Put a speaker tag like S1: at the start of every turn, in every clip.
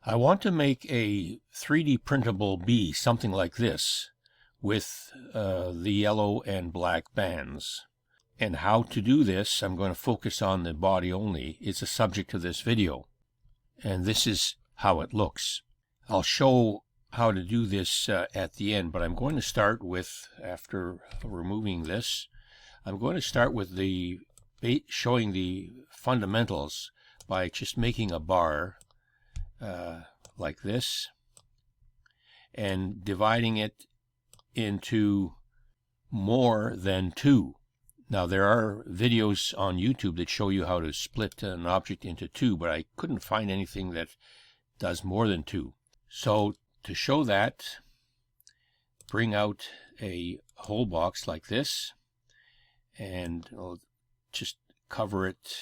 S1: I want to make a 3D printable bee, something like this, with the yellow and black bands. And how to do this, I'm going to focus on the body only, is the subject of this video. And this is how it looks. I'll show how to do this at the end, but I'm going to start with, after removing this, I'm going to start with showing the fundamentals by just making a bar like this and dividing it into more than two. Now there are videos on YouTube that show you how to split an object into two, but I couldn't find anything that does more than two. So to show that, bring out a whole box like this, and I'll just cover it,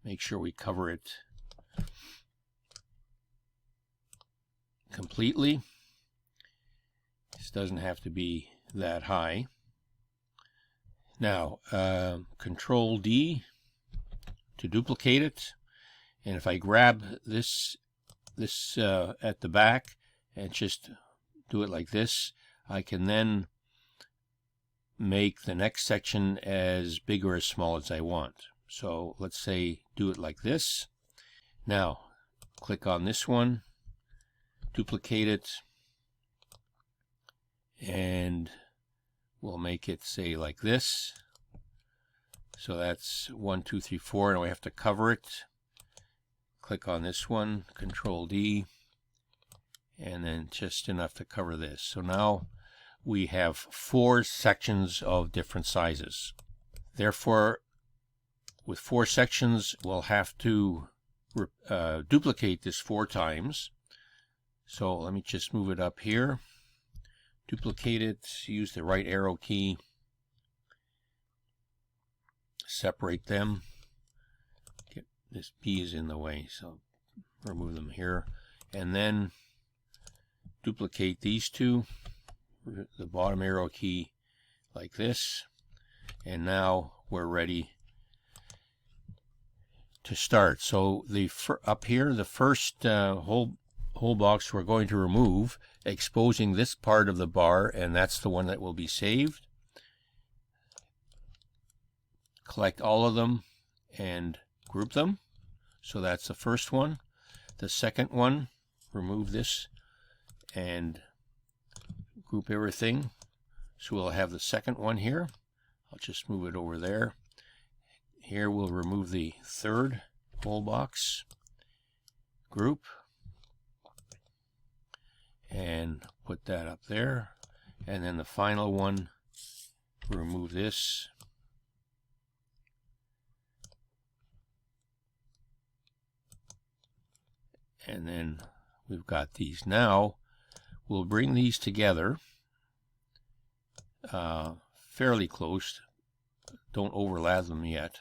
S1: make sure we cover it completely. This doesn't have to be that high. Now, Control D to duplicate it, and if I grab this at the back and just do it like this, I can then make the next section as big or as small as I want. So let's say do it like this. Now, click on this one, duplicate it, and we'll make it say like this. So that's 1, 2, 3, 4. Now we have to cover it. Click on this one, Control D, and then just enough to cover this. So now we have 4 sections of different sizes. Therefore, with 4 sections, we'll have to duplicate this 4 times. So let me just move it up here. Duplicate it, use the right arrow key, separate them. This B is in the way, so remove them here. And then duplicate these 2, the bottom arrow key like this. And now we're ready to start. So up here, the first whole box we're going to remove, exposing this part of the bar, and that's the one that will be saved. Collect all of them and group them. So that's the first one. The second one, remove this and group everything. So we'll have the second one here. I'll just move it over there. Here we'll remove the third whole box, group, and put that up there. And then the final one, remove this, and then we've got these. Now we'll bring these together fairly close, don't overlap them yet,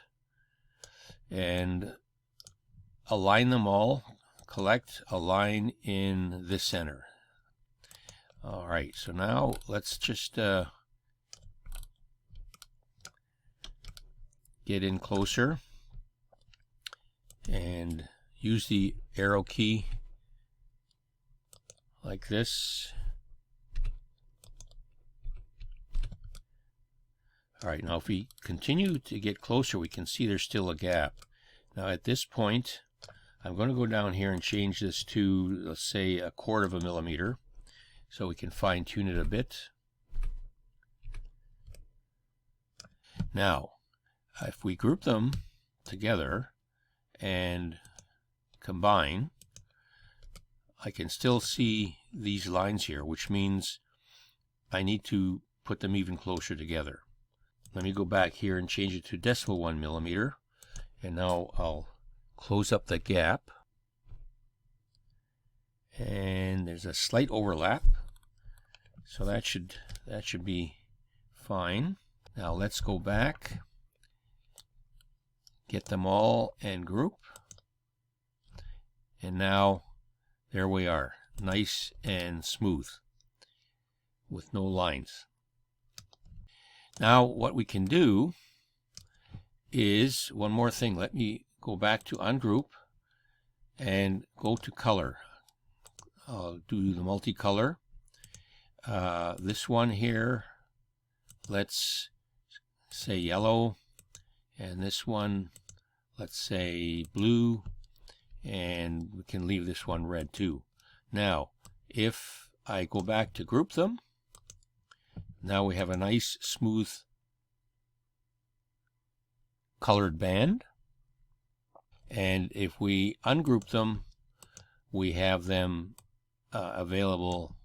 S1: and align them all, collect, align in the center. Alright, so now let's just get in closer and use the arrow key like this. Alright, now if we continue to get closer, we can see there's still a gap. Now at this point, I'm going to go down here and change this to, let's say, 1/4 millimeter, so we can fine tune it a bit. Now, if we group them together and combine, I can still see these lines here, which means I need to put them even closer together. Let me go back here and change it to 0.1 millimeter, and now I'll close up the gap, and there's a slight overlap, so that should be fine. Now let's go back, get them all and group, and now there we are, nice and smooth with no lines. Now what we can do is one more thing. Let me go back to ungroup and go to color. I'll do the multicolor. This one here, let's say yellow, and this one, let's say blue, and we can leave this one red too. Now, if I go back to group them, now we have a nice smooth colored band. And if we ungroup them, we have them available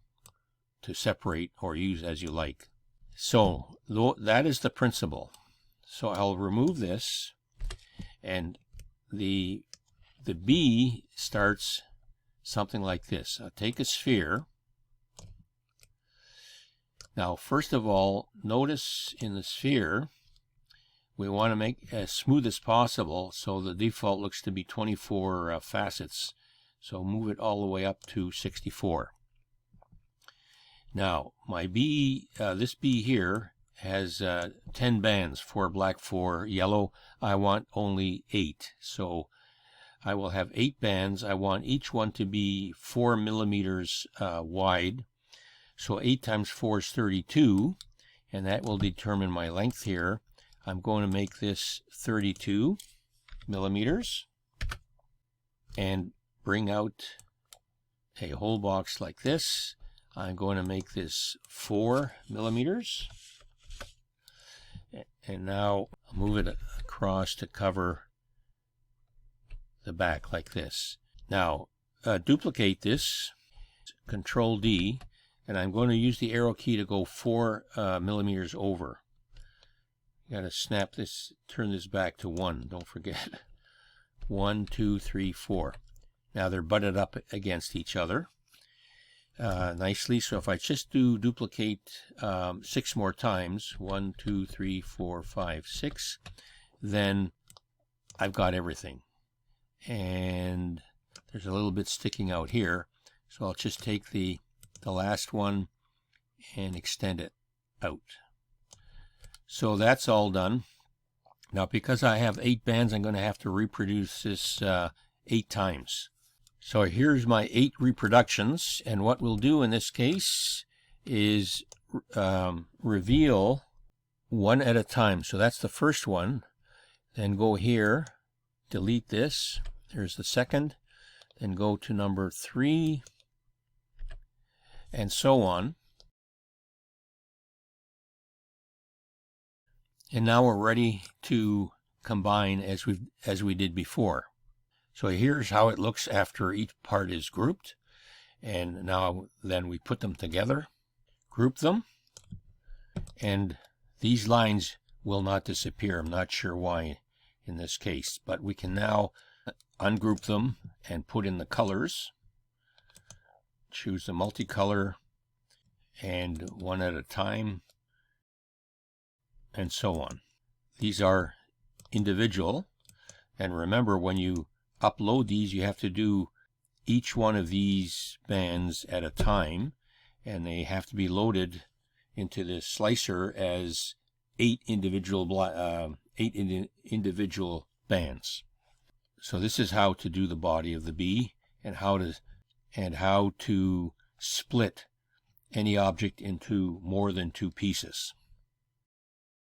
S1: to separate or use as you like. So that is the principle. So I'll remove this, and the bee starts something like this. I'll take a sphere. Now, first of all, notice in the sphere, we want to make as smooth as possible, so the default looks to be 24 facets. So move it all the way up to 64. Now, my bee, this bee here has 10 bands, 4 black, 4 yellow. I want only 8. So I will have 8 bands. I want each one to be 4 millimeters wide. So 8 times 4 is 32, and that will determine my length here. I'm going to make this 32 millimeters and bring out a whole box like this. I'm going to make this 4 millimeters. And now I'll move it across to cover the back like this. Now, duplicate this, Control D, and I'm going to use the arrow key to go 4 millimeters over. You got to snap this, turn this back to 1, don't forget. 1, 2, 3, 4. Now they're butted up against each other nicely. So if I just do duplicate 6 more times, 1, 2, 3, 4, 5, 6, then I've got everything. And there's a little bit sticking out here, so I'll just take the last one and extend it out. So that's all done. Now, because I have 8 bands, I'm going to have to reproduce this 8 times. So here's my 8 reproductions, and what we'll do in this case is reveal one at a time. So that's the first one. Then go here, delete this. There's the second. Then go to number 3, and so on. And now we're ready to combine as we did before. So here's how it looks after each part is grouped. And now then we put them together, group them, and these lines will not disappear. I'm not sure why in this case, but we can now ungroup them and put in the colors. Choose the multicolor and one at a time, and so on. These are individual, and remember, when you upload these, you have to do each one of these bands at a time, and they have to be loaded into the slicer as 8 individual bands. So this is how to do the body of the bee, and how to split any object into more than 2 pieces.